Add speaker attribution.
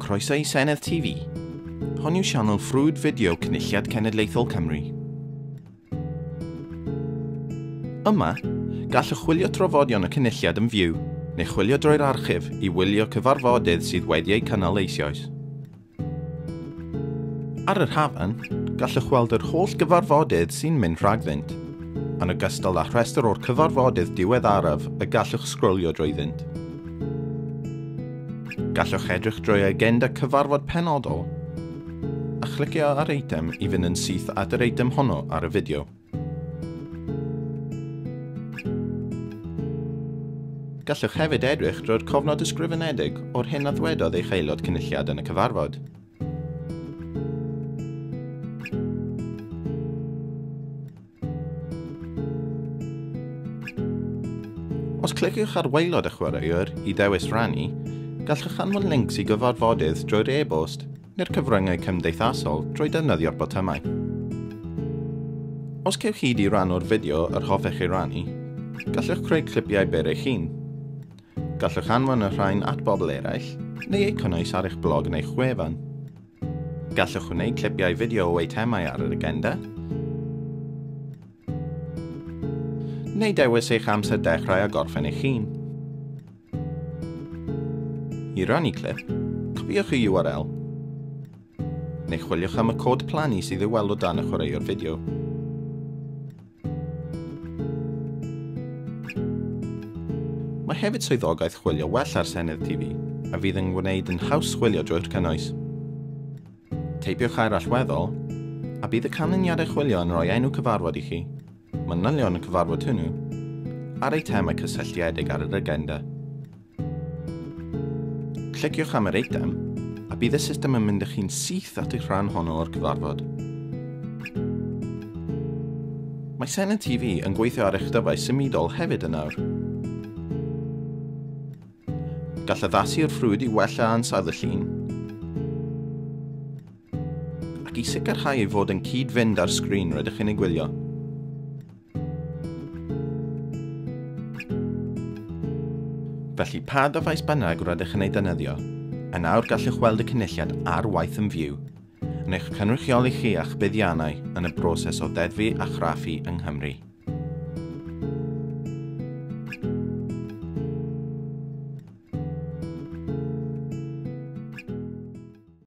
Speaker 1: Croeso i Senedd TV. Hon yw sianel ffrwd fideo Cynulliad Cenedlaethol Cymru. Yma, gallwch chwilio trafodion y cynulliad yn fyw, neu chwilio drwy'r archif i wylio cyfarfodydd sydd wedi eu cynnal eisoes. Ar yr hafan, gallwch weld yr holl gyfarfodydd sy'n mynd rhagddynt, yn ogystal â rhestr o'r cyfarfodydd diweddaraf y gallwch sgrolio drwyddynt. Gallwch edrych drwy agenda cyfarfod penodol a chlicio ar eitem i fynd yn syth at yr eitem honno ar y fideo. Gallwch hefyd edrych drwy'r cofnod ysgrifenedig o'r hyn a ddwedodd eich aelod cynulliad yn y cyfarfod. Os cliciwch ar waelod y chwaraewr i ddewis rannu, gallwch anfon links i gyfarfodydd drwy'r e-bost neu'r cyfryngau cymdeithasol drwy defnyddio'r botymau. Os cewch hyd i ran o'r fideo yr hoffech ei rannu, gallwch creu clipiau byr eich hun. Gallwch anfon y rhain at bobl eraill neu eu cynnwys ar eich blog neu'ch wefan. Gallwch wneud clipiau fideo o eitemau ar yr agenda, neu dewis eich amser dechrau a gorffen eich hun. I rannu clip, copiwch y URL, neu chwiliwch am y cod plannu sydd i'w weld o dan y chwaraewr fideo. Mae hefyd swyddogaeth chwilio well ar Senedd TV, a fydd yn gwneud yn haws chwilio drwy'r cynnwys. Teipiwch ar allweddol, a bydd y canlyniadau chwilio yn rhoi enw cyfarfod i chi, manylion y cyfarfod hwnnw, a'r eitemau cysylltiedig ar yr agenda. Cliciwch am yr eitem, a bydd y system yn mynd â chi'n syth at eich rhan honno o'r cyfarfod. Mae Senedd TV yn gweithio ar eich dyfais symudol hefyd yn awr. Gall addasu'r ffrwd i wella ansawdd y llun, ac i sicrhau ei fod yn cyd-fynd ar sgrin rydych chi'n ei gwylio. Felly pa dyfais bynnag rydych yn ei defnyddio, yn awr gallwch weld y cynulliad ar waith yn fyw, yn eich cynrychioli chi a'ch buddiannau yn y broses o ddeddfu a chraffu yng Nghymru.